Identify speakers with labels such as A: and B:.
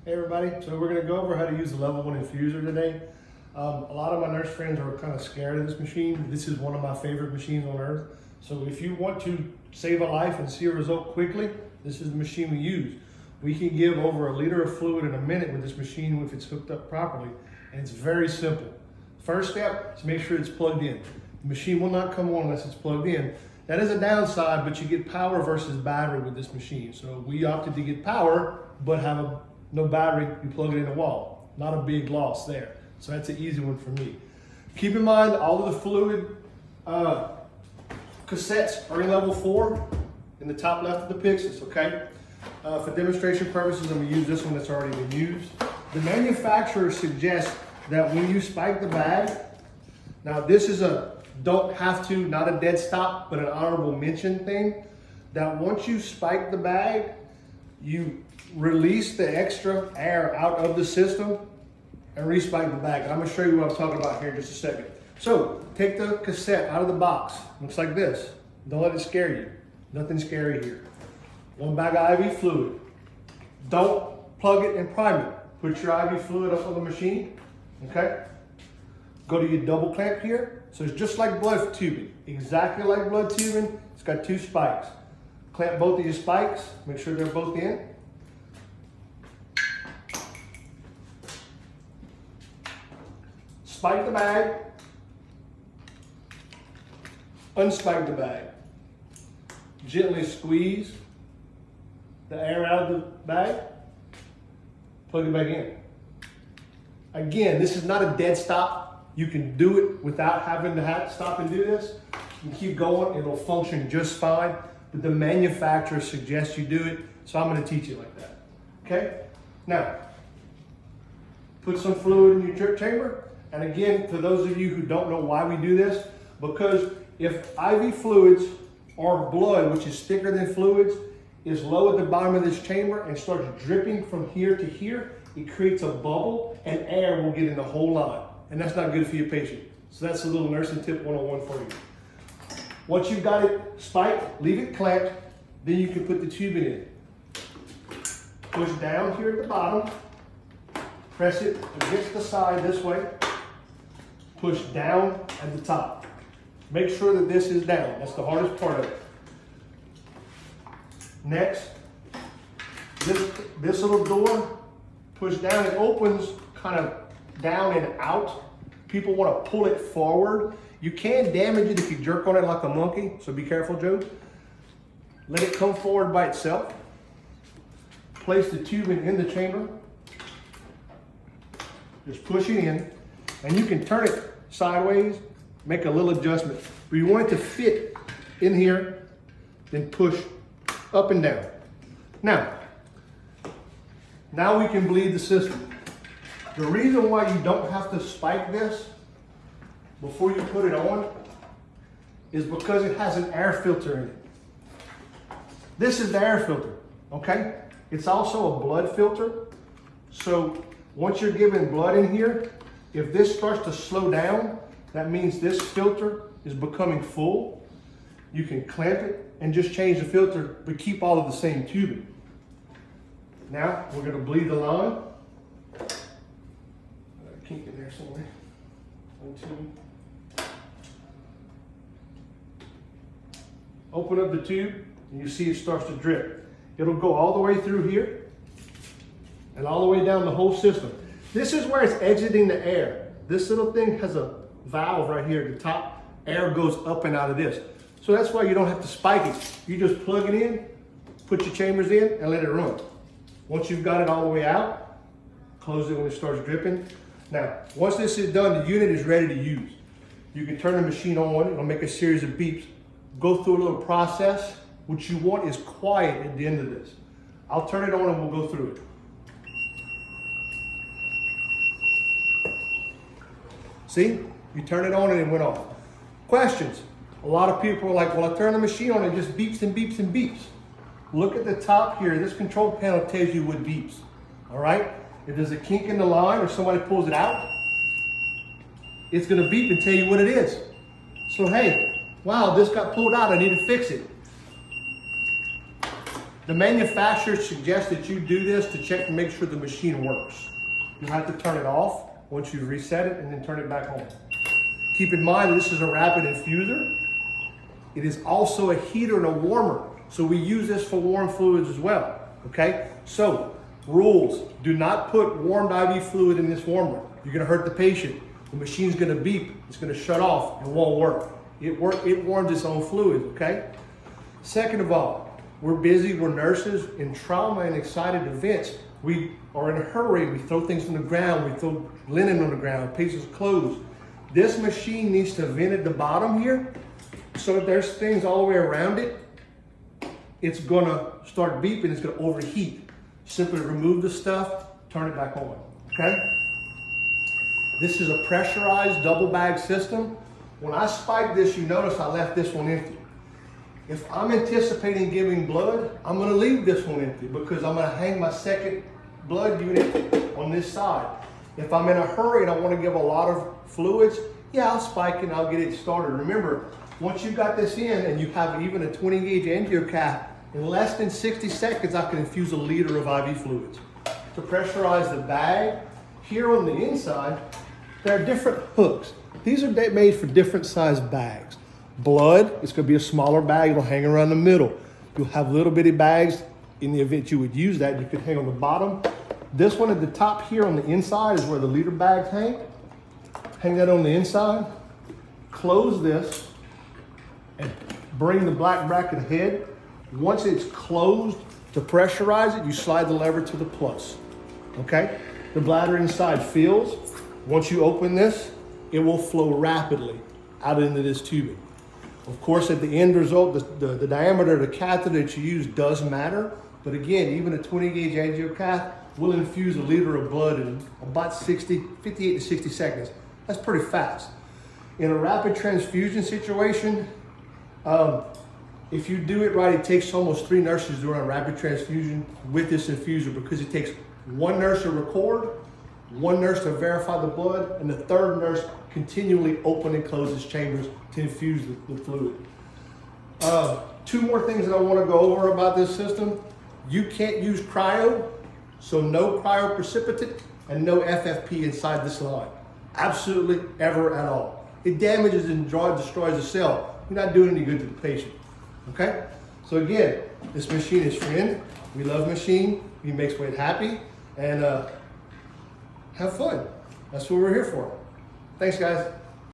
A: Hey everybody, so we're going to go over how to use the level 1 infuser today. A lot of my nurse friends are kind of scared of this machine. This is one of my favorite machines on earth. So if you want to save a life and see a result quickly, this is the machine we use. We can give over 1 liter of fluid in a minute with this machine if it's hooked up properly. And it's very simple. First step is make sure it's plugged in. The machine will not come on unless it's plugged in. That is a downside, but you get power versus battery with this machine. So we opted to get power, but have no battery, you plug it in the wall. Not a big loss there. So that's an easy one for me. Keep in mind, all of the fluid cassettes are in level 4 in the top left of the Pyxis, okay? For demonstration purposes, I'm gonna use this one that's already been used. The manufacturer suggests that when you spike the bag, now this is a don't have to, not a dead stop, but an honorable mention thing, that once you spike the bag, you release the extra air out of the system and respike the bag. And I'm gonna show you what I'm talking about here in just a second. So take the cassette out of the box. Looks like this. Don't let it scare you. Nothing scary here. 1 bag of IV fluid. Don't plug it and prime it. Put your IV fluid up on the machine, okay? Go to your double clamp here. So it's just like blood tubing, exactly like blood tubing. It's got 2 spikes. Clamp both of your spikes, make sure they're both in. Spike the bag, unspike the bag. Gently squeeze the air out of the bag, plug it back in. Again, this is not a dead stop. You can do it without having to stop and do this. You can keep going, it'll function just fine, but the manufacturer suggests you do it, so I'm gonna teach you like that, okay? Now, put some fluid in your drip chamber, and again, for those of you who don't know why we do this, because if IV fluids or blood, which is thicker than fluids, is low at the bottom of this chamber and starts dripping from here to here, it creates a bubble and air will get in the whole line. And that's not good for your patient. So that's a little nursing tip 101 for you. Once you've got it spiked, leave it clamped, then you can put the tube in. Push down here at the bottom, press it against the side this way, push down at the top. Make sure that this is down. That's the hardest part of it. Next, this little door, push down, it opens kind of down and out. People want to pull it forward. You can damage it if you jerk on it like a monkey, so be careful, Joe. Let it come forward by itself. Place the tubing in the chamber. Just push it in, and you can turn it sideways, make a little adjustment. But you want it to fit in here, then push up and down. Now we can bleed the system. The reason why you don't have to spike this before you put it on is because it has an air filter in it. This is the air filter, okay? It's also a blood filter. So once you're giving blood in here, if this starts to slow down, that means this filter is becoming full. You can clamp it and just change the filter, but keep all of the same tubing. Now we're gonna bleed the line. Kink in there somewhere. 1, 2. Open up the tube and you see it starts to drip. It'll go all the way through here and all the way down the whole system. This is where it's exiting the air. This little thing has a valve right here at the top. Air goes up and out of this. So that's why you don't have to spike it. You just plug it in, put your chambers in, and let it run. Once you've got it all the way out, close it when it starts dripping. Now, once this is done, the unit is ready to use. You can turn the machine on, it'll make a series of beeps. Go through a little process. What you want is quiet at the end of this. I'll turn it on and we'll go through it. See, you turn it on and it went off. Questions? A lot of people are like, well, I turn the machine on and it just beeps and beeps and beeps. Look at the top here. This control panel tells you what beeps, all right? If there's a kink in the line or somebody pulls it out, it's gonna beep and tell you what it is. So hey, wow, this got pulled out, I need to fix it. The manufacturer suggests that you do this to check to make sure the machine works. You have to turn it off once you reset it and then turn it back on. Keep in mind this is a rapid infuser. It is also a heater and a warmer. So we use this for warm fluids as well, okay? So, rules, do not put warmed IV fluid in this warmer. You're gonna hurt the patient. The machine's gonna beep, it's gonna shut off, it won't work. It warms its own fluid, okay? Second of all, we're busy, we're nurses in trauma and excited events. We are in a hurry, we throw things on the ground, we throw linen on the ground, patients' clothes. This machine needs to vent at the bottom here, so if there's things all the way around it, it's gonna start beeping, it's gonna overheat. Simply remove the stuff, turn it back on, okay? This is a pressurized double bag system. When I spiked this, you notice I left this one empty. If I'm anticipating giving blood, I'm gonna leave this one empty because I'm gonna hang my second blood unit on this side. If I'm in a hurry and I wanna give a lot of fluids, yeah, I'll spike and I'll get it started. Remember, once you got this in and you have even a 20 gauge angiocath, in less than 60 seconds, I can infuse a liter of IV fluids. To pressurize the bag, here on the inside, there are different hooks. These are made for different size bags. Blood, it's gonna be a smaller bag, it'll hang around the middle. You'll have little bitty bags. In the event you would use that, you could hang on the bottom. This one at the top here on the inside is where the liter bags hang. Hang that on the inside. Close this and bring the black bracket ahead. Once it's closed, to pressurize it, you slide the lever to the plus, okay? The bladder inside fills. Once you open this, it will flow rapidly out into this tubing. Of course, at the end result, the diameter of the catheter that you use does matter, but again, even a 20 gauge angiocath will infuse a liter of blood in about 58 to 60 seconds. That's pretty fast. In a rapid transfusion situation, if you do it right, it takes almost 3 nurses to run a rapid transfusion with this infuser because it takes 1 nurse to record, 1 nurse to verify the blood, and the 3rd nurse continually open and closes chambers to infuse the fluid. 2 more things that I want to go over about this system. You can't use cryo, so no cryoprecipitate and no FFP inside this line. Absolutely ever at all. It damages and destroys the cell. You're not doing any good to the patient. Okay? So again, this machine is friend. We love machine. He makes Wade happy. And have fun. That's what we're here for. Thanks, guys.